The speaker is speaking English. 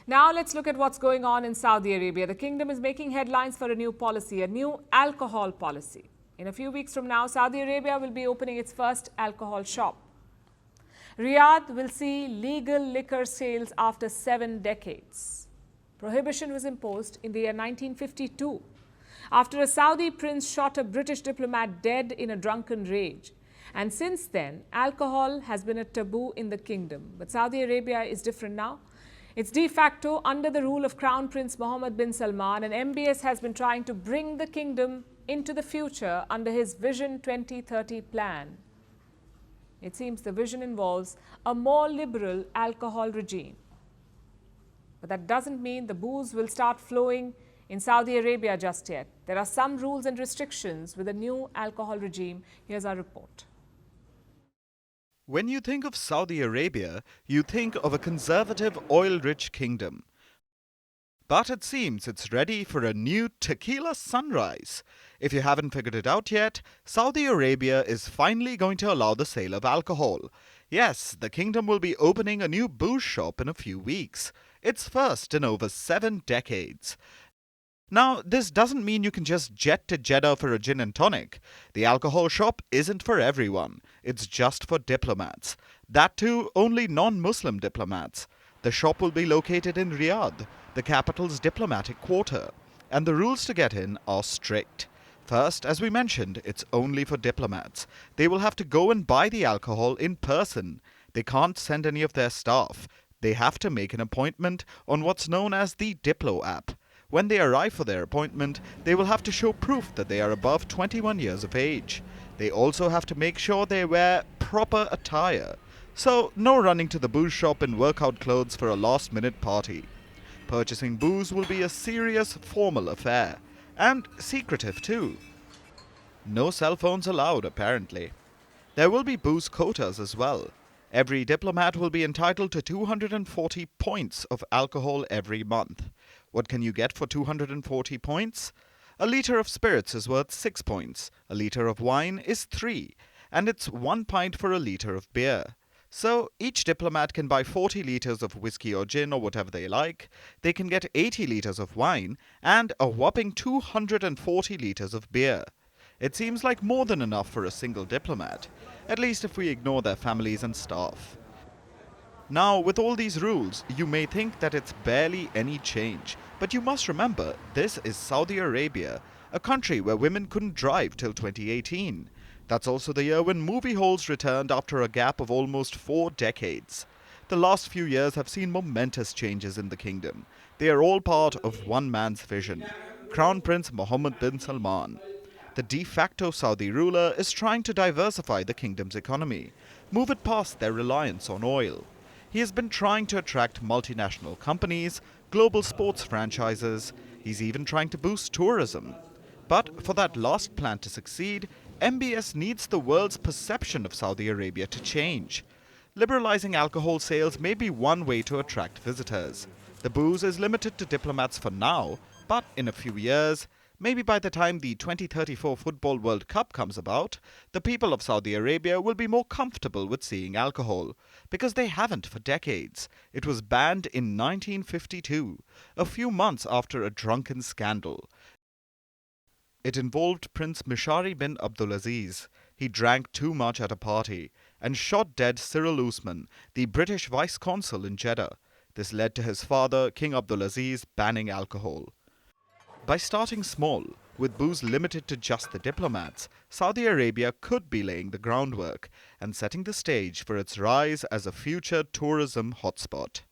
Now let's look at what's going on in Saudi Arabia. The kingdom is making headlines for a new policy, a new alcohol policy. In a few weeks from now, Saudi Arabia will be opening its first alcohol shop. Riyadh will see legal liquor sales after 7 decades. Prohibition was imposed in the year 1952 after a Saudi prince shot a British diplomat dead in a drunken rage. And since then, alcohol has been a taboo in the kingdom. But Saudi Arabia is different now. It's de facto under the rule of Crown Prince Mohammed bin Salman, and MBS has been trying to bring the kingdom into the future under his Vision 2030 plan. It seems the vision involves a more liberal alcohol regime. But that doesn't mean the booze will start flowing in Saudi Arabia just yet. There are some rules and restrictions with a new alcohol regime. Here's our report. When you think of Saudi Arabia, you think of a conservative, oil-rich kingdom. But it seems it's ready for a new tequila sunrise. If you haven't figured it out yet, Saudi Arabia is finally going to allow the sale of alcohol. Yes, the kingdom will be opening a new booze shop in a few weeks. Its first in over 7 decades. Now, this doesn't mean you can just jet to Jeddah for a gin and tonic. The alcohol shop isn't for everyone. It's just for diplomats. That too, only non-Muslim diplomats. The shop will be located in Riyadh, the capital's diplomatic quarter. And the rules to get in are strict. First, as we mentioned, it's only for diplomats. They will have to go and buy the alcohol in person. They can't send any of their staff. They have to make an appointment on what's known as the Diplo app. When they arrive for their appointment, they will have to show proof that they are above 21 years of age. They also have to make sure they wear proper attire. So, no running to the booze shop in workout clothes for a last-minute party. Purchasing booze will be a serious, formal affair. And secretive too. No cell phones allowed, apparently. There will be booze quotas as well. Every diplomat will be entitled to 240 points of alcohol every month. What can you get for 240 points? A litre of spirits is worth 6 points, a litre of wine is 3, and it's 1 pint for a litre of beer. So each diplomat can buy 40 litres of whiskey or gin or whatever they like. They can get 80 litres of wine and a whopping 240 litres of beer. It seems like more than enough for a single diplomat, at least if we ignore their families and staff. Now, with all these rules, you may think that it's barely any change. But you must remember, this is Saudi Arabia, a country where women couldn't drive till 2018. That's also the year when movie halls returned after a gap of almost 4 decades. The last few years have seen momentous changes in the kingdom. They are all part of one man's vision, Crown Prince Mohammed bin Salman. The de facto Saudi ruler is trying to diversify the kingdom's economy, move it past their reliance on oil. He has been trying to attract multinational companies, global sports franchises. He's even trying to boost tourism. But for that last plan to succeed, MBS needs the world's perception of Saudi Arabia to change. Liberalizing alcohol sales may be one way to attract visitors. The booze is limited to diplomats for now, but in a few years, maybe by the time the 2034 Football World Cup comes about, the people of Saudi Arabia will be more comfortable with seeing alcohol, because they haven't for decades. It was banned in 1952, a few months after a drunken scandal. It involved Prince Mishari bin Abdulaziz. He drank too much at a party and shot dead Cyril Usman, the British vice consul in Jeddah. This led to his father, King Abdulaziz, banning alcohol. By starting small, with booze limited to just the diplomats, Saudi Arabia could be laying the groundwork and setting the stage for its rise as a future tourism hotspot.